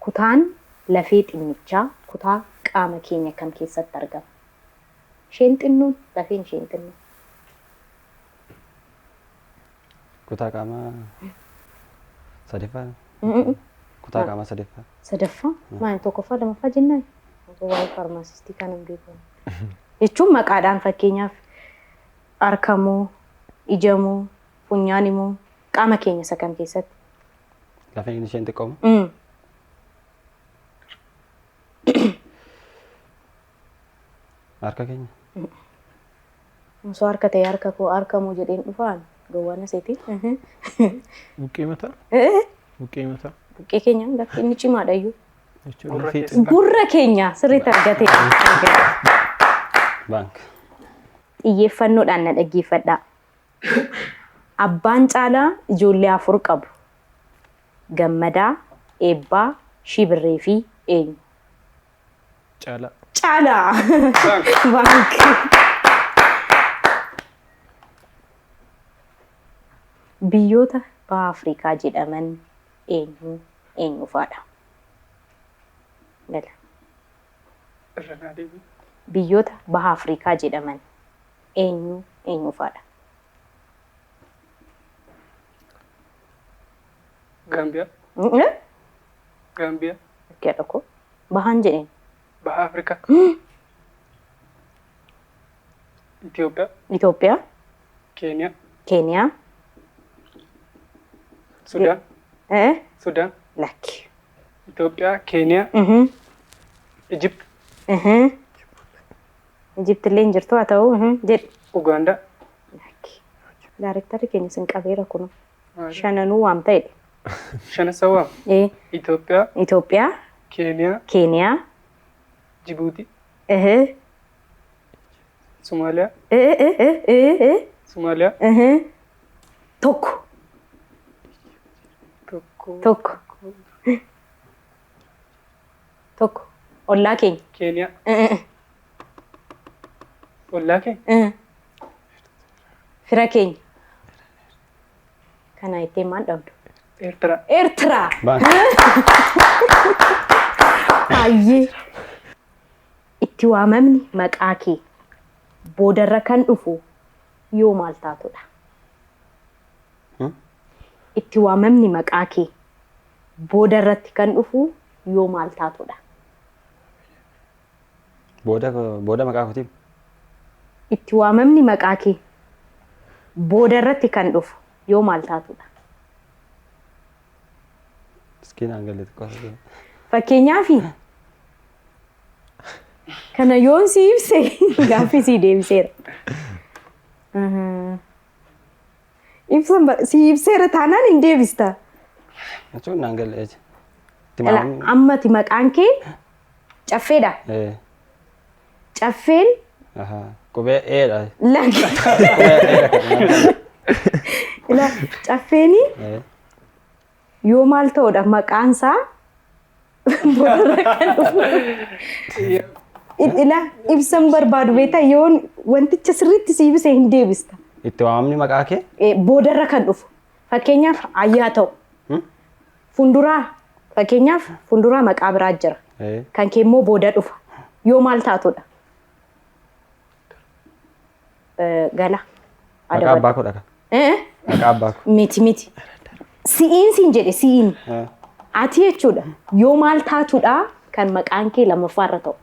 Kutaan lafee xinnichaa kutaa qaama keenya kan keessatti argama? Sheenxinnuun lafeen sheenxinnuun. Kutaa qaamaa sadaffaa. Kutaa qaamaa sadaffaa. Sadaffaa maal tokkoffaa lamaffaa jennaan waa'ee faarmaasistii kan hin beekamu. Jechuun maqaadhaan fakkeenyaaf harkamoo, ijamoo, funyaanimoo qaama keenya isa kam keessatti. Lafeen isheen xiqqoomu. Harka keenya. Osoo harka ta'e harka koo harkamoo jedheen dhufaan gowwaana seeti. Buqqee mataa. Buqqee mataa. Buqqee keenya bakki inni cimaadha iyyuu. Jechuudha lafee Gurra keenya sirriitti argatee. Baank. Xiyyeeffannoodhaan na dhaggeeffadhaa. Abbaan Caalaa ijoollee 4 qabu. Gammadaa, Eebbaa, Shibirree fi eenyu? Caalaa. Caalaa. Baank. Biyyoota baha Afrikaa jedhaman eenyu faadha? Gala. Biyyoota baha Afrikaa jedhaman eenyu faadha? Gambia. Gambia. Kaya ko. Bahan jedheen. Baha Afrika. Ethiopia. Itoophiyaa, Kenya. Keeniyaa, Sudan. eh? Sudan. Lakki. Ethiopia. Kenya. Egypt. Ijiptillee hin jirtu haa ta'u jedhi. Uganda. Lakki. Daarektarri keenya sin qabeera kunu. Shananuu waam ta'edha. Shanasawa. Ethiopia. Itoophiyaa, Kenya. Keeniyaa, Djibouti. eh? Somalia. Somalia. Tokko. Tokko. Tokko. Tokko. Ollaa keenya. Kenya. Ollaa keenya. Fira keenya. Kana ittiin maal dhabdu? Eertiraa. Eertiraa. Baank. Baay'ee. Itti waamamni maqaa kee boodarra kan dhufu yoo maal taatudha? Itti waamamni maqaa kee boodarratti kan dhufu yoo maal taatudha? Booda maqaa kootiif. Itti waamamni maqaa kee boodarratti kan dhufu yoo maal taatudha? Miskiinaan galee xiqqoo. Fakkeenyaafi kana yoon si ibse gaaffii si deebiseera. Si ibseera taanaan hin deebista. Jechuun naan galee. Ammati maqaan kee caffeedha. Caffeen qubee eedha. Caffeeni yoo maal ta'udha maqaansaa boodarra kan dhufu. Ibsan barbaadu beektaa yoon wanticha sirriitti si ibse hin deebista. Itti waamamni maqaa kee? Boodarra kan dhufu. Fakkeenyaaf ayyaa ta'u. Funduraa. Fakkeenyaaf funduraa maqaa biraa jira. Kan kee immoo booda dhufa. Yoo maal taatudha? Gala. Maqaa abbaa koo dhaqa. Maqaa abbaa koo. Miti. Si'iin siin jedhe si'iin. Ati jechuudha. Yoo maal taatudha kan maqaan kee lammaffaarra ta'u.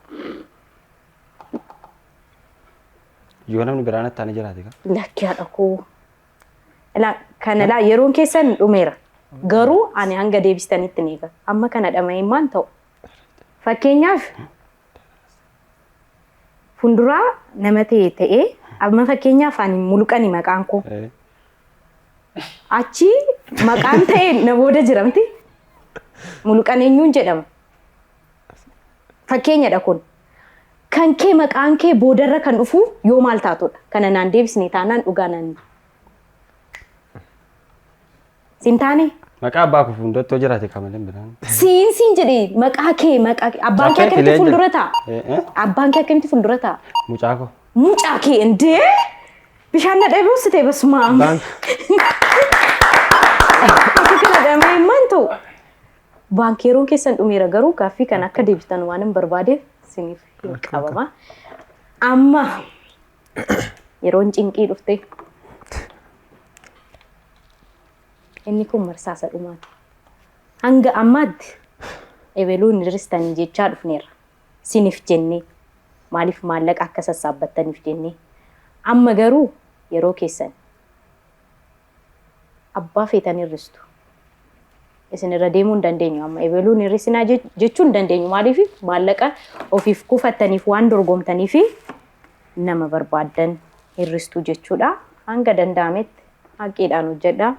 Yoo namni biraan attaanii jiraate kaa? Lakki haadha koo. Kana yeroon keessan dhumeera. Garuu ani hanga deebistanitti ni eega. Amma kana dhama'ee maal ta'u? Fakkeenyaaf funduraa nama ta'ee amma fakkeenyaaf ani muluqani maqaan koo. Achi maqaan ta'e na booda jiramti. Muluqan eenyuun jedhama? Fakkeenyadha kun. Kan kee maqaan kee boodarra kan dhufu yoo maal taatudha? Kana naan deebisne taanaan dhugaa naan. Sintaane? Maqaa abbaa koo fuulduratti jiraate kamaleen biraan. Siin jedhee maqaa kee abbaan kee akkamitti fuuldura ta'a? Abbaan kee akkamitti fuuldura ta'a? Mucaa koo. Mucaa kee indee? Bishaan na dhabee ussitee basuma. Baank. Akka kana dhamee maan ta'u? Baankeeroon keessan dhumeera garuu gaaffii kan akka deebistan waan hin barbaadeef isiniif hin qabama. Amma Yeroon cinqii dhufte. Inni kun marsaasa dhumaati. Hanga ammaatti ebeluun hirristanii jechaa dhufneerra. Siniif jennee maaliif maallaqa akka sassaabbattaniif jennee. Amma garuu yeroo keessan abbaa feetan hirristu. Isin irra deemuu hin dandeenyu amma ebeluun hirrisinaa jechuu hin dandeenyu maaliif maallaqa ofiif kufattaniif waan dorgomtaniif nama barbaaddan hirristu jechuudha. Hanga danda'ametti haqeedhaan hojjedhaa.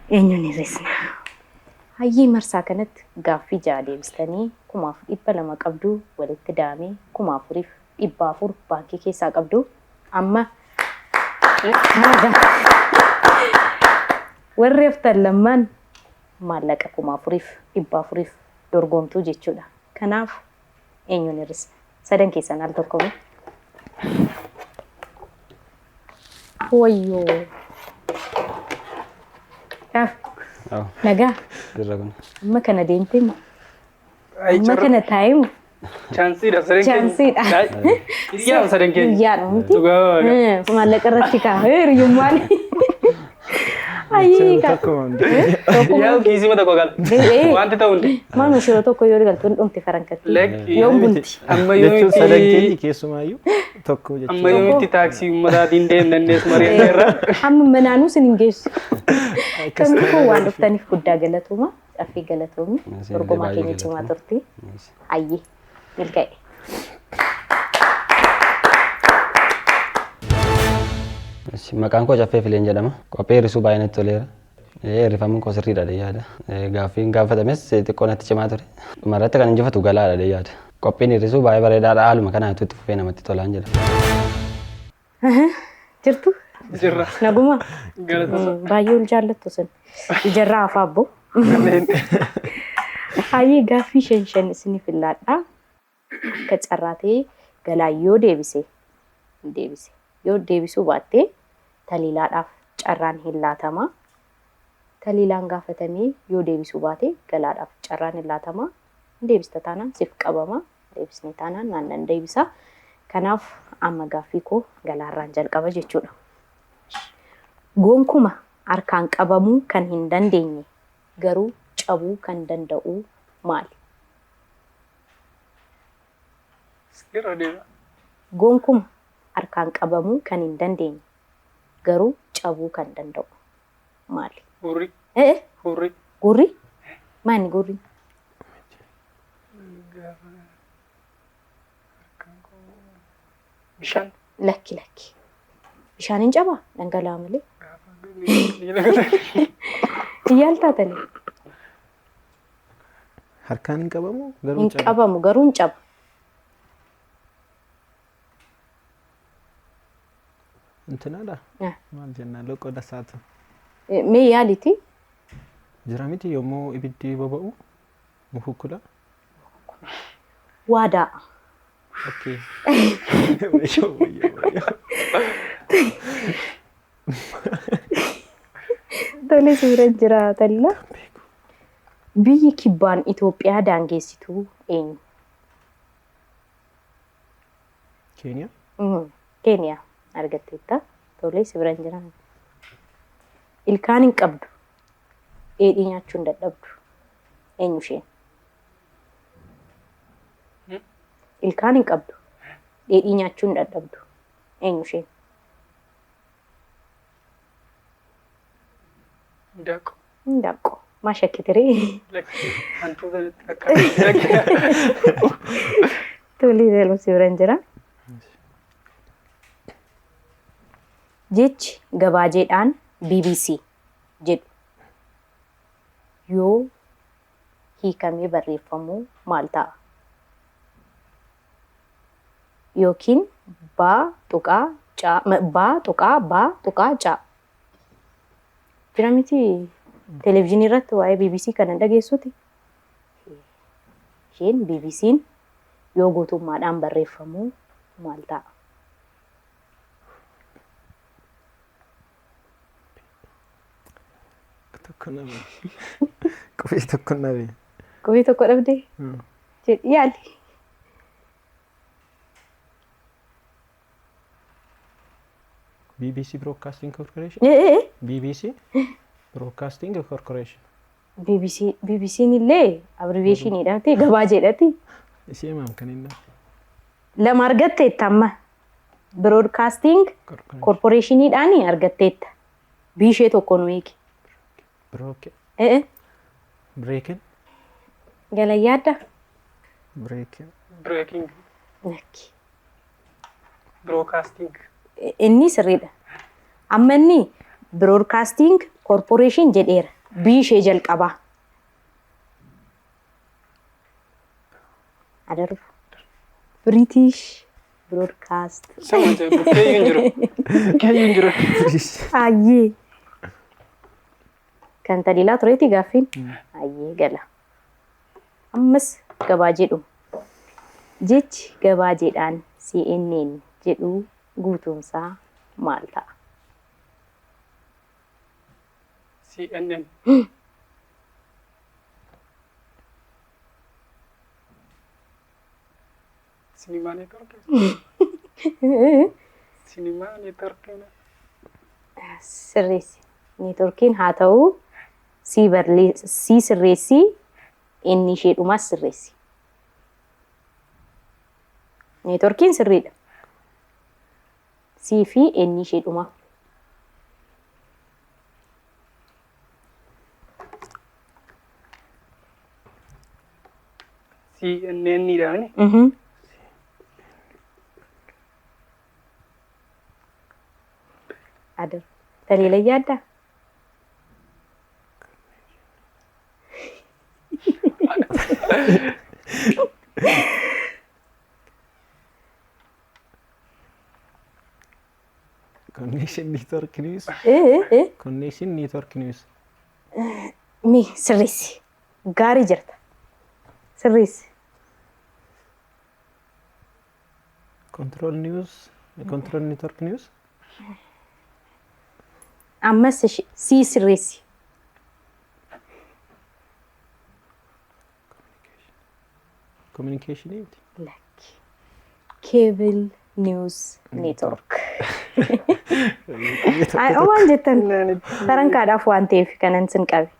Eenyuun hirrisna? Hayyee marsaa kanatti gaaffii ja'a deebistanii 2,200 qabdu walitti daamee 4,400 baankii keessaa qabdu amma warri haftan lamaan maallaqa 4,400 dorgomtuu jechuudha. Kanaaf eenyuun hirrisna? Sadan keessan al tokkomi. Wayyoo. Nagaa. Amma kana deemtee moo? Amma kana taa'ee moo? Chaansiidha sadan keenya. Chaansiidha. Iyyaa sadan keenya. Iyyaadha miti. Maallaqa irratti kaa hiriyummaan. Ayyee kaa. Yaa kiisima tokko gal. Wanti ta'u hundi. Maal mashiroo tokko yoo galtuun dhumti farankatti. Lekki. Yoo bulti. Amma yoo jechuun sadan keenya keessumaayyuu tokko jechuudha. amma yoo itti taaksii ummataatiin deemnannees mari'anneerra. Amma manaanuu sin hin geessu. Kamii koo waan dhuftaniif guddaa galatooma. Caffee galatoomi. Dorgomaa keenya cimaa turte. Ayyee. Milkaa'e. Maqaan koo Caffee Fileen jedhama. Qophii hirrisuu baay'ee natti toleera. Hirrifamuun koo sirriidha yaada. Gaaffiin gaafatames xiqqoo natti cimaa ture. Dhumarratti kan injifatu galaadha yaada. Qophiin hirrisuu baay'ee bareedaadha. Haaluma kanaan itti fufee namatti tolaan jedhama. Jirtu? Jirra. Naguma? Galatoomaa. Baay'ee ol jaallattu sun. Ijarraa afaa abbo. Hayyee gaaffii shan isiniif ilaalladha. Akka carraa ta'ee galaan yoo deebise yoo deebisuu baatte taliilaadhaaf carraan hin laatama. Taliilaan gaafatamee yoo deebisuu baate galaadhaaf carraan hin laatama. Deebista taanaan siif qabama. Deebisnee taanaan naannan deebisa. Kanaaf amma gaaffii koo galaarraan jalqaba jechuudha. Gonkumaa harkaan qabamuu kan hin dandeenye garuu cabuu kan danda'u maali? Gonkumaa harkaan qabamuu kan hin dandeenye garuu cabuu kan danda'u maali? Gurri. Gurri. Gurri? Maani gurri? Bishaan. Lakki. Bishaan hin cabaa dhangala'aa malee. Yaaltaatanii. Harkaan hin qabamu Hin qabamu garuu hin caba. Intinaadha. Maal jennaan loqoo dasaatu. Mee yaaliti? Jira miti yommuu ibiddi boba'u mukukkula. Waadaa. Okay. Tole suura jiraatalla. Biyyi kibbaan Itoophiyaa daangeessituu eenyu? Keeniyaa. Keeniyaa argatteetta. Tole suura jiraatan. Ilkaan hin qabdu. Dheedhii nyaachuu hin dadhabdu. Eenyu isheen? Ilkaan hin qabdu. Dheedhii nyaachuu hin dadhabdu. Eenyu isheen? Indaaqqoo. Indaaqqoo. Maa shakkiteree? Hantuuta akka. Tole dalumsi biraan jira. Jechi gabaajeedhaan BBC jedhu yoo hiikamee barreeffamuu maal ta'a? Yookiin baa tuqaa caa. Jira miti televezyiinii irratti waa'ee BBC kana dhageessuti. Isheen BBC'n yoo gootummaadhaan barreeffamuu maal ta'a? Qubee tokko nabe. Qubee tokko dhabdee? Jedhi yaali. BBC Broadcasting Corporation. BBC Broadcasting Corporation. BBC'n illee abbreviationidha ta'e gabaa jedhati. Ishee maam kan inni Lama argatteetta amma Broadcasting Corporationidhaan argatteetta. Bishee tokko nu eegi. Breaking. Galayyaadda. Breaking. Nakki. Broadcasting. Inni sirriidha. Amma inni Broadcasting Corporation jedheera. Bishee jalqabaa. Adarbu. British Broadcast. Sama je bukkee jiru. Bukkee jiru. Ayyee. Kan taliilaa tureeti gaaffiin. Ayyee gala. Ammas gabaa jedhu. Jechi gabaa jedhaan CNN jedhu guutumsaa maal ta'a? CNN. Sinema network. Sinema network. Sirreessi. Neetworkiin haa ta'u sii sirreessi inni ishee dhumaas sirreessi. Neetworkiin sirriidha. Sii fi inni ishee dhumaa. CNN dhaan. Adar. Taliila yaaddaa? Connection Network News. Connection Network News. Mi sirreessi. Gaarii jirta. Sirreessi. Control News. Control Network News. Ammas sii sirreessi. Communication aid. Lakki. Cable News Network. Waan jettan sarankaadhaaf waan ta'eef kanan sin qabe.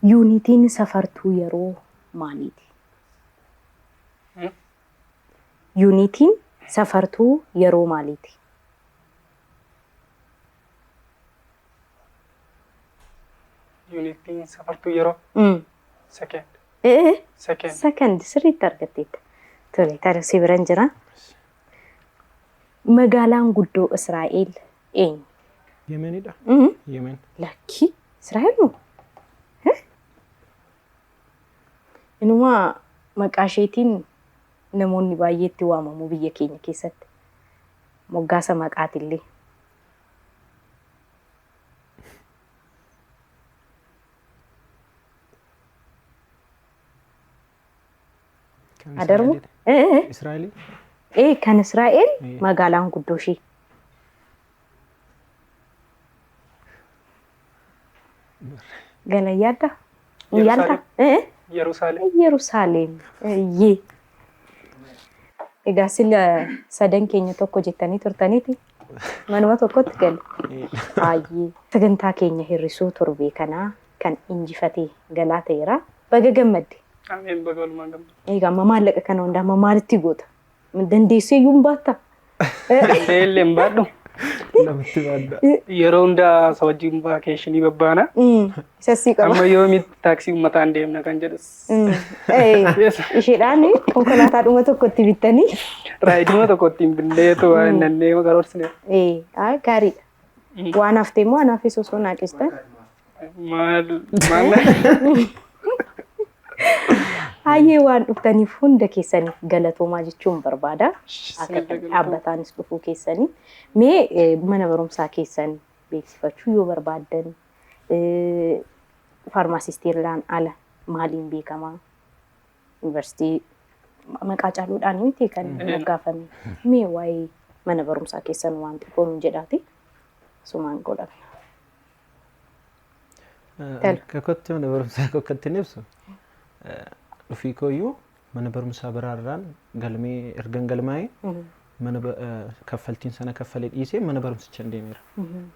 Yuunitiin safartuu yeroo maaliiti? Yuunitiin safartuu yeroo maaliiti? Yuunitiin safartuu yeroo. Second. Second sirriitti argatteetta. Tole taarikii biraan jira. Magaalaan guddoo Israa'el eenyu? Yemenidha. Yemen. Lakki Israa'el moo? Inuma maqaa isheetiin namoonni baay'eetti waamamu biyya keenya keessatti. Moggaasa maqaatillee. Adarbu? Israa'el. Kan Israa'el magaalaan guddoo ishee. Galayyaadda? Yaalda? Yerusaalem. Yee. Egaa sila sadan keenya tokko jettanii turtaniiti. Manuma tokkotti galu. Baay'ee. Sagantaa keenya hir'isuu torbee kanaa kan injifatee galaa ta'eera. Baga gammadde. Ameen baga walumaan gammadu. Egaa amma maallaqa kana hundaa amma maalitti goota? Dandeessee iyyuu hin baattaa? Dandeellee hin baadhu. Namatti baadda. Yeroo hundaa isa wajjin vaakeeshinii babbaana. Isa sii qaba. Amma yoomitti taaksii uummataan deemna kan jedhus. Isheedhaan konkolaataadhuma tokkotti bittanii. Raayiduma tokkotti hin binneetu waan nannee garoorsine. Gaariidha. Waan haftee immoo anaafis osoo naaqistan. Maal? Hayyee waan dhuftaniif hunda keessaniif galatoomaa jechuun barbaada. Akka dhaabbataanis dhufuu keessanii. Mee mana barumsaa keessan beeksifachuu yoo barbaaddan faarmaasistiirraan ala maaliin beekamaa? Yuunivarsiitii maqaa caaluudhaan miti kan moggaafame. Mee waa'ee mana barumsaa keessan waan xiqqoo nuun jedhaati. Sumaan godhame. Kakotti mana barumsaa kokkatti hin ibsu. Dhufii kooyyuu mana barumsaa biraarraan galmee ergan galmaa'ee mana kaffaltiin sana kaffalee dhiisee mana barumsicha deemeera.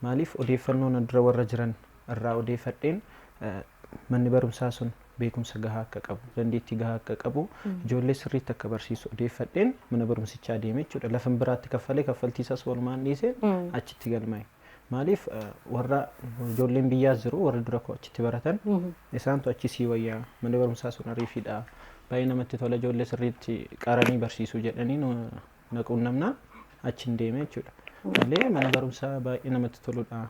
Maaliif odeeffannoon dura warra jiran irraa odeeffadheen manni barumsaa sun beekumsa gahaa akka qabu, dandeettii gahaa akka qabu, ijoollee sirriitti akka barsiisu odeeffadheen mana barumsichaa deeme jechuudha. Lafa biraatti kaffalee kaffaltii isaas walumaan dhiisee achitti galmaa'e. Maaliif warra ijoolleen biyyaas jiru warra dura koo achitti baratan isaantu achi sii wayyaa mana barumsaa sun ariifiidha. Baay'ee namatti tola ijoollee sirriitti qaranii barsiisuu jedhanii naquun namnaan achiin deeme jechuudha. Malee mana barumsaa baay'ee namatti toludha.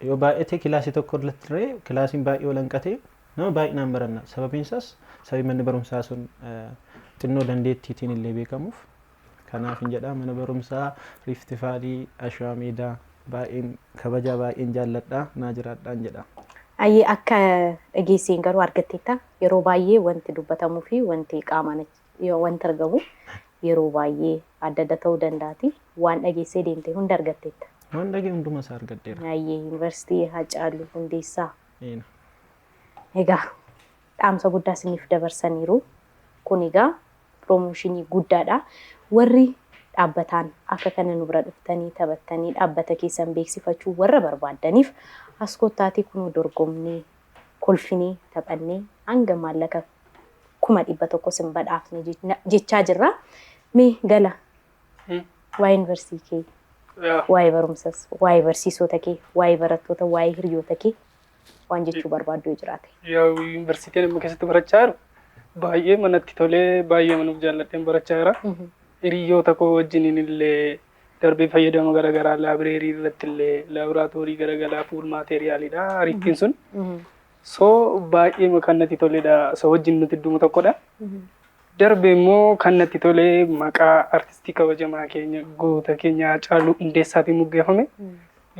Yoo baay'ate kilaasii tokko irratti turee kilaasiin baay'ee ol hanqate nama baay'inaan baranna. Sababiin isaas sababii manni barumsaa sun xinnoo dandeettiitiin illee beekamuuf. Kanaaf hin jedhaa mana barumsaa Rift Valley Ashwaa Meedaa baay'een kabajaa baay'een jaalladhaa naa jiraadhaan jedha. Ayyee akka dhageesseen garuu argatteetta yeroo baay'ee wanti dubbatamuu fi wanti qaamaan wanti argamu yeroo baay'ee adda adda ta'uu danda'a. Waan dhageessee deemte hunda argatteetta. Waan dhagee hunduma isaa argadheera. Ayyee yuunivarsiitii Haacaaluu Hundeessaa. Egaa dhaamsa guddaa isiniif dabarsaniiru. Kun egaa piroomooshinii guddaadha. Warri dhaabbataan akka kana nu bira dhuftanii taphattanii dhaabbata keessan beeksifachuu warra barbaadaniif as kottaatii kunuu dorgomnee kolfinee taphannee hanga maallaqa 100,000 sin badhaafne jechaa jirra. Mee gala waa'ee yuunivarsiitii kee, waa'ee barumsas, waa'ee barsiisota kee, waa'ee barattoota, waa'ee hiriyoota kee waan jechuu barbaaddu jiraate. Yaa yuunivarsiitiin amma keessatti barachaa jiru baay'ee manatti tolee baay'ee manuuf jaalladheen barachaa jira. Hiriyoota koo wajjiniin illee darbee fayyadama garaagaraa laabireerii irratti illee laaboraatoorii garaagaraa fuul maateeriyaaliidha. Ariittiin sun soo baay'ee kan natti toledha. Soo wajjin nuti dhumma tokkodha. Darbee immoo kan natti tolee maqaa artistii kabajamaa keenya goota keenya Haacaaluu Hundeessaatiin moggaafame.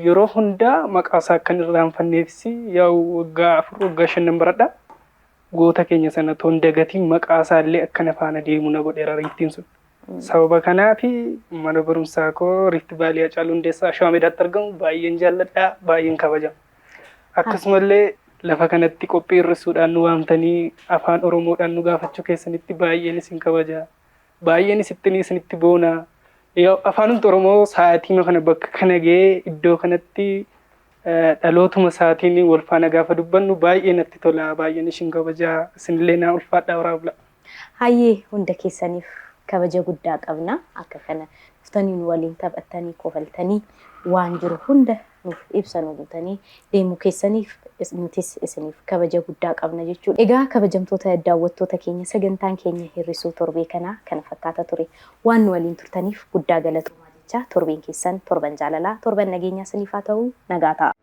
Yeroo hundaa maqaa isaa kan irraanfanneefis yaa'u waggaa 4 waggaa 5 baradha. Goota keenya sana toon dagatiin maqaa isaallee akkana faana deemu na godheera ariittiin sun. Sababa kanaafi mana barumsaa koo Rift Valley Haacaaluu Hundeessaa Ashwaa Meedaatti argamu baay'een jaalladha, baay'een kabajama. Akkasumallee lafa kanatti qophii hir'isuudhaan nu waamtanii afaan Oromoodhaan nu gaafachuu keessanitti baay'een isin kabaja. Baay'een isinitti boona. Afaan Oromoo sa'aatii kana bakka kana ga'ee iddoo kanatti dhalootuma isaatiin wal faana gaafa dubbannu baay'ee natti tola, baay'een isin kabaja. Isinillee naa ulfaadhaa waraabla. Hayyee hunda keessaniif kabaja guddaa qabna. Akka kana dhuftanii waliin taphattanii kofaltanii waan jiru hunda nuuf ibsan ooltanii deemuu keessaniif nutis isiniif kabaja guddaa qabna jechuudha. Egaa kabajamtoota daawwattoota keenya sagantaan keenya hir'isuu torbee kanaa kana fakkaata ture. Waan nu waliin turtaniif guddaa galatoomaa jecha torbeen keessan torban jaalalaa torban nageenyaa isiniif haa ta'u nagaa ta'a.